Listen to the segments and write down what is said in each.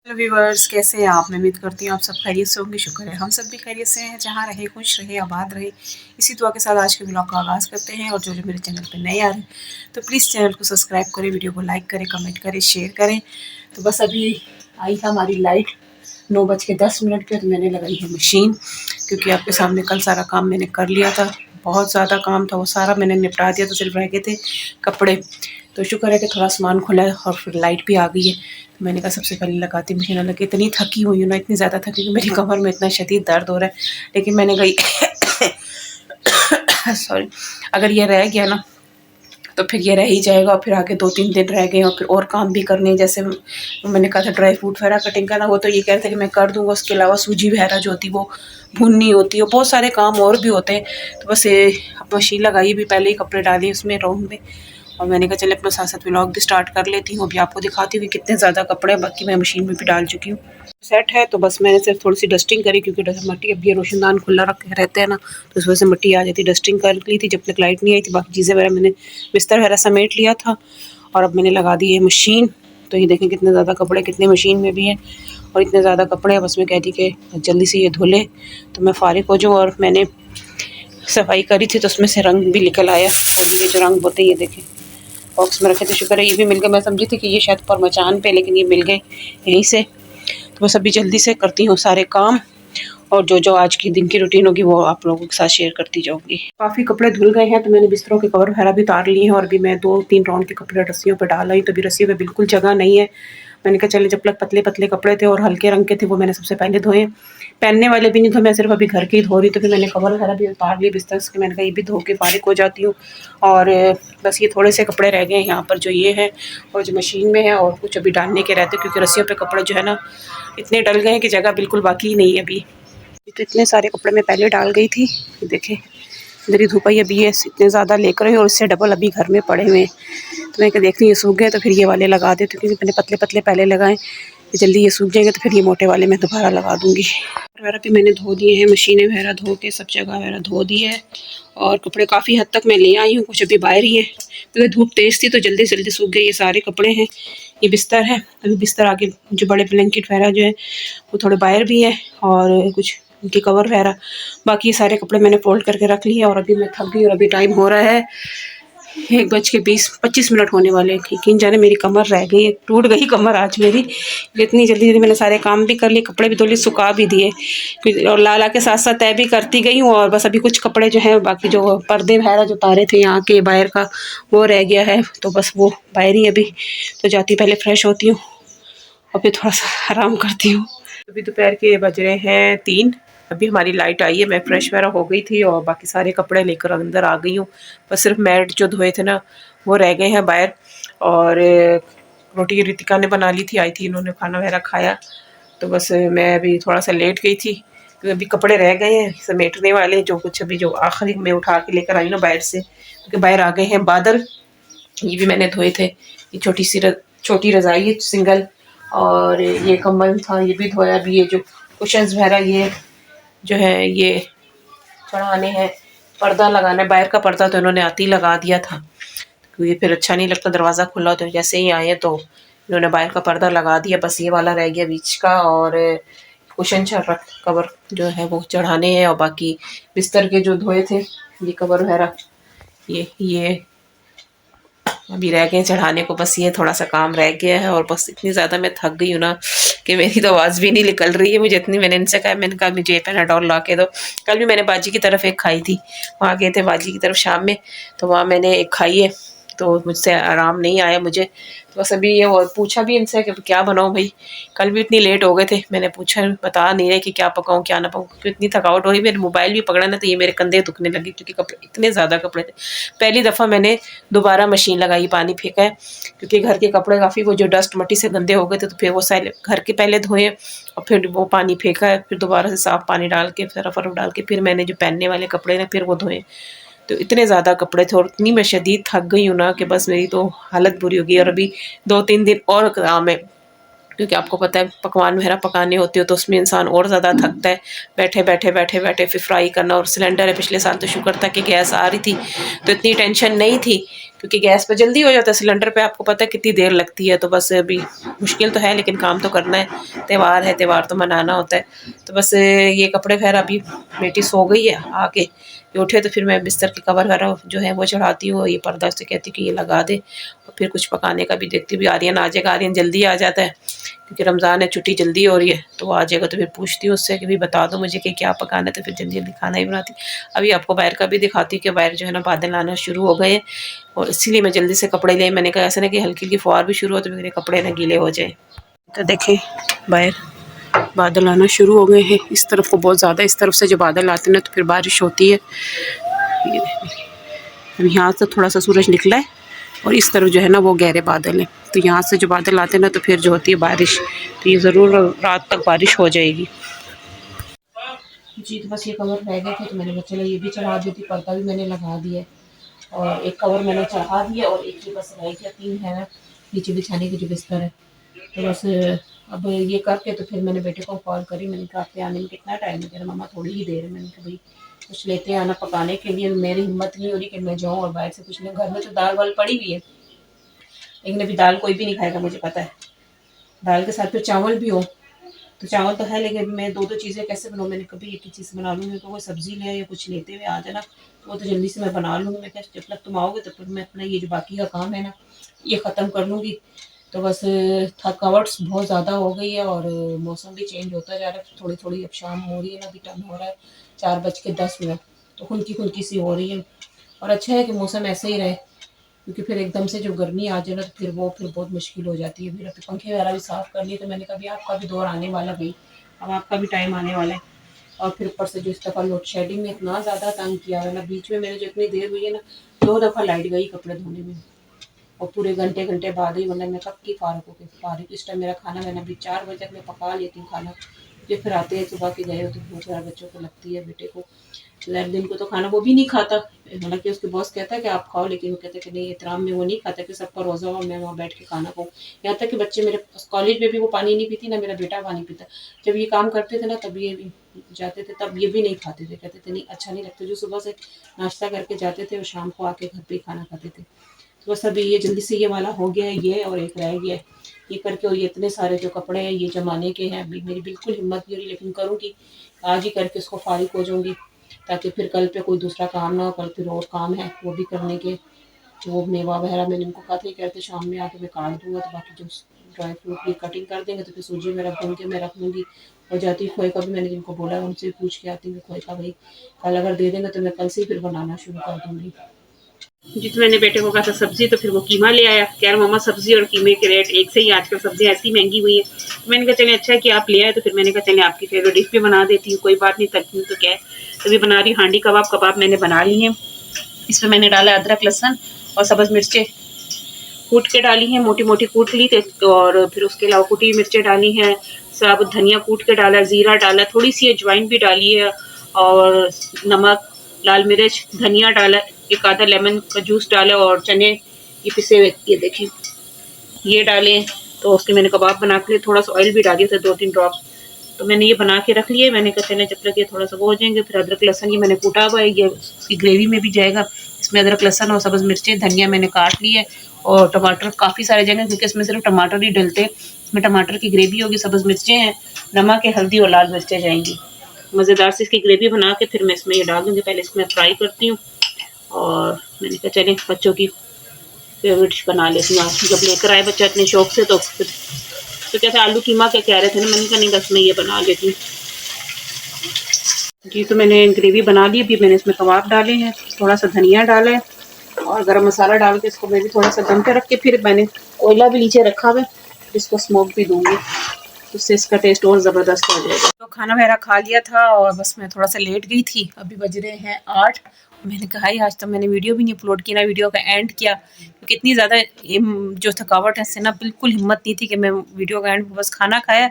Hello viewers, कैसे हैं आप। मैं उम्मीद करती हूँ आप सब खैरियत से होंगे। शुक्र है हम सब भी खैरियत से हैं। जहाँ रहे खुश रहे, आबाद रहे, इसी दुआ के साथ आज के ब्लॉग का आगाज़ करते हैं। और जो जो मेरे चैनल पे नए आ रहे हैं तो प्लीज़ चैनल को सब्सक्राइब करें, वीडियो को लाइक करें, कमेंट करें, शेयर करें। तो बस अभी आई था हमारी लाइट 9:10 पे। तो मैंने लगाई है मशीन, क्योंकि आपके सामने कल सारा काम मैंने कर लिया था। बहुत ज़्यादा काम था, वो सारा मैंने निपटा दिया। तो सिर्फ रह गए थे कपड़े। तो शुक्र है कि थोड़ा सामान खुला है और फिर लाइट भी आ गई है। तो मैंने कहा सबसे पहले लगाती मशीन। हालांकि इतनी थकी हुई हूँ ना, इतनी ज़्यादा थकी कि मेरी कमर में इतना शदीद दर्द हो रहा है। लेकिन मैंने गई सॉरी, अगर ये रह गया ना तो फिर ये रह ही जाएगा। और फिर आगे 2-3 दिन रह गए और फिर और काम भी करने हैं। जैसे मैंने कहा था ड्राई फ्रूट वगैरह कटिंग करना, वो तो ये कह रहे थे कि मैं कर दूँगा। उसके अलावा सूजी वगैरह जो होती है वो भूननी होती है, बहुत सारे काम और भी होते हैं। तो बस ये मशीन लगाई भी, पहले ही कपड़े डाले उसमें राउंड में। और मैंने कहा चले अपना साथ साथ व्लॉग भी स्टार्ट कर लेती हूँ। अभी आपको दिखाती हूँ कि कितने ज़्यादा कपड़े हैं। बाकी मैं मशीन में भी डाल चुकी हूँ। सेट है तो बस मैंने सिर्फ थोड़ी सी डस्टिंग करी, क्योंकि मट्टी अब ये रोशनदान खुला रखे रहते हैं ना, तो उस वजह से मिट्टी आ जाती। डस्टिंग कर ली थी जब तक लाइट नहीं आई थी। बाकी चीज़ें वगैरह मैंने बिस्तर वगैरह समेट लिया था। और अब मैंने लगा दी है मशीन। तो ये देखें कितने ज़्यादा कपड़े कितने मशीन में भी हैं और इतने ज़्यादा कपड़े हैं। बस मैं कहती कि जल्दी से ये धुले तो मैं फ़ारिग हो जाऊँ। और मैंने सफाई करी थी तो उसमें से रंग भी निकल आया। और ये जो रंग होते हैं ये देखें बॉक्स में रखे थे, शुक्र है ये भी मिल गए। मैं समझी थी कि ये शायद परमचान पे, लेकिन ये मिल गए यहीं से। तो बस अभी जल्दी से करती हूँ सारे काम। और जो जो आज की दिन की रूटीन होगी वो आप लोगों के साथ शेयर करती जाऊंगी। काफ़ी कपड़े धुल गए हैं तो मैंने बिस्तरों के कवर वगैरह भी उतार लिए हैं। और अभी मैं 2-3 राउंड के कपड़े रस्सियों पर डाल आई। तो अभी रस्सियों पे बिल्कुल जगह नहीं है। मैंने कहा चले, जब तक पतले पतले कपड़े थे और हल्के रंग के थे वो मैंने सबसे पहले धोए। पहनने वाले भी नहीं धोए, मैं सिर्फ अभी घर के ही धो रही। तो फिर मैंने कवर वगैरह भी उतार लिए बिस्तर के। मैंने कहा ये भी धो के फारिग हो जाती हूँ। और बस ये थोड़े से कपड़े रह गए हैं यहाँ पर जो ये है और जो मशीन में है। और कुछ अभी डालने के रहते, क्योंकि रस्सियों पे कपड़े जो है ना इतने डल गए हैं कि जगह बिल्कुल बाकी ही नहीं है अभी। तो इतने सारे कपड़े मैं पहले डाल गई थी। ये देखें इधर ही धूप आई अभी, ये इतने ज़्यादा लेकर आई और इससे डबल अभी घर में पड़े हुए हैं। तो मैं देखती हूँ ये सूख गए तो फिर ये वाले लगा देती हूँ, क्योंकि मैंने पतले पतले पहले लगाएं। ये जल्दी ये सूख जाएंगे तो फिर ये मोटे वाले मैं दोबारा लगा दूँगी। वगैरह भी मैंने धो दिए हैं, मशीनें वगैरह धो के सब जगह वगैरह धो दी है। और कपड़े काफ़ी हद तक मैं ले आई हूँ, कुछ अभी बाहर ही है क्योंकि धूप तेज़ थी तो जल्दी से जल्दी सूख गए। ये सारे कपड़े हैं, ये बिस्तर है। अभी बिस्तर आगे जो बड़े ब्लैंकेट वगैरह जो है वो थोड़े बाहर भी है और कुछ उनके कवर वगैरह। बाकी ये सारे कपड़े मैंने फोल्ड करके रख लिए। और अभी मैं थक गई और अभी टाइम हो रहा है 1:20-25 होने वाले हैं। यकीन जाने मेरी कमर रह गई, टूट गई कमर आज मेरी। इतनी जल्दी जल्दी मैंने सारे काम भी कर लिए, कपड़े भी धो लिए, सुखा भी दिए और लाला के साथ साथ तय भी करती गई हूँ। और बस अभी कुछ कपड़े जो हैं बाकी जो पर्दे वगैरह जो तारे थे यहाँ के बाहर का वो रह गया है। तो बस वो बाहर ही अभी। तो जाती पहले फ्रेश होती हूँ और फिर थोड़ा सा आराम करती हूँ। अभी दोपहर के बज रहे हैं 3। अभी हमारी लाइट आई है, मैं फ्रेश वगैरह हो गई थी और बाकी सारे कपड़े लेकर अंदर आ गई हूँ। बस सिर्फ मैट जो धोए थे ना वो रह गए हैं बाहर। और रोटी रितिका ने बना ली थी, आई थी, इन्होंने खाना वगैरह खाया। तो बस मैं अभी थोड़ा सा लेट गई थी क्योंकि अभी कपड़े रह गए हैं समेटने वाले, जो कुछ अभी जो आखिरी में उठा के लेकर आई ना बाहर से, क्योंकि बाहर आ गए हैं बादल। ये भी मैंने धोए थे। ये छोटी रज़ाई है सिंगल, और ये कंबल था ये भी धोया। अभी ये जो कुशन्स वगैरह ये जो है ये चढ़ाने हैं, पर्दा लगाना है। बाहर का पर्दा तो इन्होंने आते ही लगा दिया था क्योंकि फिर अच्छा नहीं लगता दरवाज़ा खुला। तो जैसे ही आए तो इन्होंने बाहर का पर्दा लगा दिया। बस ये वाला रह गया बीच का। और कुशन कवर जो है वो चढ़ाने हैं। और बाकी बिस्तर के जो धोए थे ये कवर वगैरह ये अभी रह गए चढ़ाने को। बस ये थोड़ा सा काम रह गया है। और बस इतनी ज़्यादा मैं थक गई हूँ ना कि मेरी तो आवाज़ भी नहीं निकल रही है मुझे इतनी। मैंने इनसे कहा, मैंने कहा मुझे पैनाडोल ला के दो। कल भी मैंने बाजी की तरफ एक खाई थी, वहाँ गए थे बाजी की तरफ शाम में, तो वहाँ मैंने एक खाई है तो मुझसे आराम नहीं आया मुझे। तो बस अभी ये और पूछा भी इनसे कि क्या बनाऊँ भाई। कल भी इतनी लेट हो गए थे, मैंने पूछा, बता नहीं रहे कि क्या पकाऊँ क्या ना पकाऊँ, क्योंकि इतनी थकावट हो रही। मेरे मोबाइल भी पकड़ा ना तो ये मेरे कंधे दुखने लगे क्योंकि कपड़े इतने ज़्यादा कपड़े थे। पहली दफ़ा मैंने दोबारा मशीन लगाई, पानी फेंका है क्योंकि घर के कपड़े काफ़ी वो जो डस्ट मट्टी से गंदे हो गए थे। तो फिर वो सारे घर के पहले धोए और फिर वो पानी फेंका है, फिर दोबारा से साफ़ पानी डाल के सर्फ डाल के फिर मैंने जो पहनने वाले कपड़े ना फिर वो धोए। तो इतने ज़्यादा कपड़े थे और इतनी मैं शदीद थक गई हूँ ना कि बस मेरी तो हालत बुरी हो गई। और अभी 2-3 दिन और काम है क्योंकि आपको पता है पकवान वगैरह पकाने होते हो तो उसमें इंसान और ज़्यादा थकता है, बैठे बैठे बैठे बैठे फिर फ्राई करना। और सिलेंडर है, पिछले साल तो शुक्र था कि गैस आ रही थी तो इतनी टेंशन नहीं थी, क्योंकि गैस पे जल्दी हो जाता है, सिलेंडर पे आपको पता है कितनी देर लगती है। तो बस अभी मुश्किल तो है लेकिन काम तो करना है, त्यौहार है, त्यौहार तो मनाना होता है। तो बस ये कपड़े वगैरह अभी बेटी सो गई है, आके ये उठे तो फिर मैं बिस्तर के कवर वगैरह जो है वो चढ़ाती हूँ, ये पर्दा से कहती हूँ कि ये लगा दे, और फिर कुछ पकाने का भी देखती हूँ। आर्यन आ जाएगा, आर्यन जल्दी आ जाता है क्योंकि रमज़ान है, छुट्टी जल्दी हो रही है, तो वो आ जाएगा तो फिर पूछती हूँ उससे कि भाई बता दो मुझे कि क्या पकाना है, तो फिर जल्दी जल्दी खाना ही बनाती। अभी आपको बाहर का भी दिखाती हूँ कि बाहर जो है ना बादल आना शुरू हो गए, और इसीलिए मैं जल्दी से कपड़े लिए। मैंने कहा ऐसा ना कि हल्की हल्की फुहार भी शुरू हो तो मेरे कपड़े ना गीले हो जाए। तो देखें बाहर बादल आना शुरू हो गए हैं, इस तरफ को बहुत ज़्यादा, इस तरफ से जो बादल आते हैं ना तो फिर बारिश होती है। अब यहाँ से थोड़ा सा सूरज निकला है और इस तरफ जो है ना वो गहरे बादल हैं, तो यहाँ से जो बादल आते हैं ना तो फिर जो होती है बारिश, तो ये ज़रूर रात तक बारिश हो जाएगी जी। तो बस ये कवर रह गए थे तो मैंने कहा चलो ये भी चढ़ा देती, पर्दा भी मैंने लगा दिया और एक कवर मैंने चढ़ा दिया और एक ही बस रह गया, 3 है नीचे बिछाने की जो बिस्तर है। तो बस अब ये करके तो फिर मैंने बेटे को कॉल करी, मैंने कहा आपके आने में कितना टाइम है? कह रहा मम्मा थोड़ी ही देर है। मैंने कहा भाई कुछ लेते आना पकाने के लिए, मेरी हिम्मत नहीं हो रही कि मैं जाऊँ और बाहर से कुछ नहीं। घर में तो दाल वाल पड़ी हुई है लेकिन अभी दाल कोई भी नहीं खाएगा, मुझे पता है। दाल के साथ फिर चावल भी हो तो चावल तो है लेकिन मैं दो चीज़ें कैसे बनाऊँ? मैंने कभी एक ही चीज़ बना लूँगी, तो कोई सब्ज़ी ले या कुछ लेते हुए आ जाना तो वो तो जल्दी से मैं बना लूँगी। मैं क्या जब तक तुम आओगे तब तक मैं अपना ये जो बाकी का काम है ना ये ख़त्म कर लूँगी। तो बस थकावट बहुत ज़्यादा हो गई है और मौसम भी चेंज होता जा रहा है, थोड़ी थोड़ी अब शाम हो रही है ना, अभी टाइम हो रहा है 4:10 तो खुनकी खुनकी सी हो रही है। और अच्छा है कि मौसम ऐसे ही रहे, क्योंकि फिर एकदम से जो गर्मी आ जाए ना तो फिर बहुत मुश्किल हो जाती है। फिर अभी पंखे वगैरह भी साफ़ कर लिए, तो मैंने कहा भी आपका भी दौर आने वाला भाई, अब आपका भी टाइम आने वाला है। और फिर ऊपर से जो इस दफ़ा लोड शेडिंग में इतना ज़्यादा तंग किया है ना, बीच में मेरे जो इतनी देर हुई है ना 2 दफ़ा लाइट गई कपड़े धोने में, और पूरे घंटे घंटे बाद ही, वरना मैं कब की फारिग होकर फारिग। इस टाइम मेरा खाना मैंने अभी 4 बजे तक मैं पका लेती हूँ खाना, ये फिर आते हैं सुबह के गए हो तो भूख यार बच्चों को लगती है, बेटे को दिन को तो खाना वो भी नहीं खाता। हालांकि उसके बॉस कहता है कि आप खाओ, लेकिन वो कहते हैं कि नहीं एहतराम में वो नहीं खाता कि सबका रोज़ा हो मैं वहाँ बैठ के खाना खाऊँ। यहाँ तक कि बच्चे मेरे कॉलेज में भी वो पानी नहीं पीती, ना मेरा बेटा पानी पीता। जब ये काम करते थे ना तब ये भी जाते थे, तब ये भी नहीं खाते थे, कहते थे नहीं अच्छा नहीं लगता। जो सुबह से नाश्ता करके जाते थे और शाम को आके घर पे ही खाना खाते थे। तो बस अभी ये जल्दी से ये वाला हो गया है ये, और एक रह गया है ये करके। और ये इतने सारे जो कपड़े हैं ये जमाने के हैं, अभी मेरी बिल्कुल हिम्मत नहीं हो रही, लेकिन करूँगी आज ही करके उसको फारिग हो जाऊँगी, ताकि फिर कल पे कोई दूसरा काम ना हो। कल फिर और काम है वो भी करने के, जो वो मेवा वगैरह मैंने इनको कहा था ये कहते शाम में आके मैं काट दूँगा, तो बाकी जो ड्राई फ्रूट की कटिंग कर देंगे तो फिर सूजी मेरा भून के मैं रख लूँगी। और जाती खोए का भी मैंने जिनको बोला है उनसे पूछ के आती हूँ, खोए का भाई कल अगर दे देंगे तो मैं कल से ही फिर बनाना शुरू कर दूँगी जी। तो मैंने बेटे को कहा था सब्जी, तो फिर वो कीमा ले आया, कह रहा मम्मा सब्जी और कीमे के रेट एक से ही, आजकल सब्जी ऐसी महंगी हुई है। तो मैंने कहा चले अच्छा है कि आप ले आए, तो फिर मैंने कहा चले आपकी फेवरेट डिश भी बना देती हूँ, कोई बात नहीं, तकलीफ तो क्या है। तो अभी बना रही हांडी कबाब। कबाब मैंने बना ली हैं, इसमें मैंने डाला अदरक लहसुन और सब्ज़ मिर्चें कूट के डाली हैं, मोटी मोटी कूट ली और फिर उसके अलावा कुटी मिर्चें डाली हैं, साबुत धनिया कूट के डाला, ज़ीरा डाला, थोड़ी सी अजवाइन भी डाली है, और नमक, लाल मिर्च, धनिया डाला, एक आधा लेमन का जूस डाला, और चने ये पिसे हुए ये देखिए ये डाले। तो उसके मैंने कबाब बना के लिए, थोड़ा सा ऑयल भी डाली थे 2-3 ड्रॉप्स। तो मैंने ये बना के रख लिए। मैंने कहा चले जब तक ये थोड़ा सा वो हो जाएंगे, फिर अदरक लहसुन ये मैंने कूटा हुआ है, ये उसकी ग्रेवी में भी जाएगा। इसमें अदरक लहसुन और सब्ज़ मिर्चें धनिया मैंने काट ली है, और टमाटर काफ़ी सारे जगह, क्योंकि इसमें सिर्फ टमाटर ही डलते हैं। इसमें टमाटर की ग्रेवी होगी, सब्ज़ मिर्चें हैं, नमक है, हल्दी और लाल मिर्चें जाएंगी। मज़ेदार से इसकी ग्रेवी बना के फिर मैं इसमें ये डाल दूँगी। पहले इसमें फ्राई करती हूँ, और मैंने कहा चलें बच्चों की फेवरेट डिश बना लेती हूँ। आज जब लेकर आए बच्चा इतने शौक से, तो फिर तो कैसे आलू कीमा क्या कह रहे थे ना, मैंने कहा नहीं बस मैं ये बना लेती हूँ जी। तो मैंने ग्रेवी बना ली, अभी मैंने इसमें कबाब डाले हैं, थोड़ा सा धनिया डाला है, और गरम मसाला डाल के इसको मैं भी थोड़ा सा दम पे रख के, फिर मैंने कोयला भी नीचे रखा हुआ है, जिसको स्मोक भी दूँगी, उससे इसका टेस्ट और ज़बरदस्त हो जाएगा। तो खाना वगैरह खा लिया था और बस मैं थोड़ा सा लेट गई थी, अभी बज रहे हैं 8। मैंने कहा ही आज तो मैंने वीडियो भी नहीं अपलोड की, ना वीडियो का एंड किया, क्योंकि इतनी ज़्यादा जो थकावट है इससे ना बिल्कुल हिम्मत नहीं थी कि मैं वीडियो का एंड, बस खाना खाया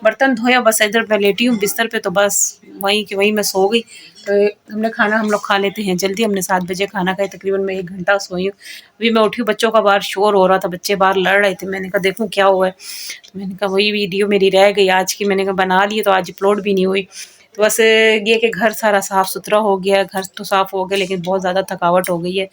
बर्तन धोया, बस इधर मैं लेटी हूँ बिस्तर पे, तो बस वहीं मैं सो गई। तो हमने खाना हम लोग खा लेते हैं जल्दी, हमने 7 बजे खाना खाया, तकरीबन मैं 1 घंटा सोई हूँ। अभी मैं उठी हूँ, बच्चों का बाहर शोर हो रहा था, बच्चे बाहर लड़ रहे थे, मैंने कहा देखूँ क्या हुआ है। तो मैंने कहा वही वीडियो मेरी रह गई आज की, मैंने कहा बना ली तो आज अपलोड भी नहीं हुई। तो बस ये कि घर सारा साफ़ सुथरा हो गया, घर तो साफ़ हो गया लेकिन बहुत ज़्यादा थकावट हो गई है।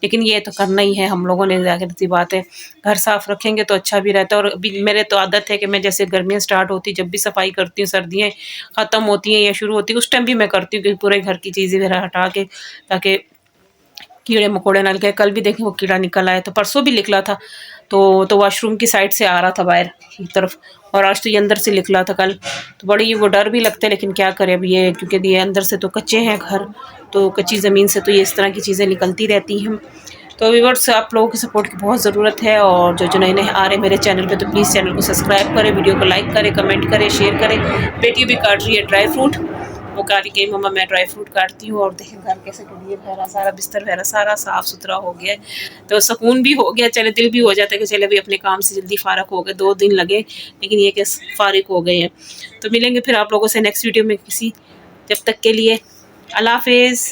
लेकिन ये तो करना ही है हम लोगों ने, ज़ाहिर-सी बात है। घर साफ़ रखेंगे तो अच्छा भी रहता है। और अभी मेरे तो आदत है कि मैं जैसे गर्मियाँ स्टार्ट होती जब भी सफाई करती हूँ, सर्दियाँ ख़त्म होती हैं या शुरू होती है उस टाइम भी मैं करती हूँ कि पूरे घर की चीज़ें वगैरह हटा के, ताकि कीड़े मकोड़े ना निकले। कल भी देखें वो कीड़ा निकल आया, तो परसों भी निकला था, तो वॉशरूम की साइड से आ रहा था बाहर की तरफ, और आज तो ये अंदर से निकला था कल। तो बड़ी वो डर भी लगता है, लेकिन क्या करें अब, ये क्योंकि ये अंदर से तो कच्चे हैं घर, तो कच्ची ज़मीन से तो ये इस तरह की चीज़ें निकलती रहती हैं। तो व्यूअर्स, आप लोगों की सपोर्ट की बहुत ज़रूरत है, और जो नए-नए आ रहे हैं मेरे चैनल पे तो प्लीज़ चैनल को सब्सक्राइब करें, वीडियो को लाइक करें, कमेंट करें, शेयर करें। बेटी भी काट रही है ड्राई फ्रूट, वो कह रही कि मम्मा मैं ड्राई फ्रूट काटती हूँ। और देखें घर कैसे ये वगैरह सारा बिस्तर वगैरह सारा साफ़ सुथरा हो गया है, तो सुकून भी हो गया, चले दिल भी हो जाता है कि चले भाई अपने काम से जल्दी फ़ारग हो गए। 2 दिन लगे लेकिन ये कि फ़ारिग हो गए हैं। तो मिलेंगे फिर आप लोगों से नेक्स्ट वीडियो में किसी, जब तक के लिए अल्लाह हाफ़िज़।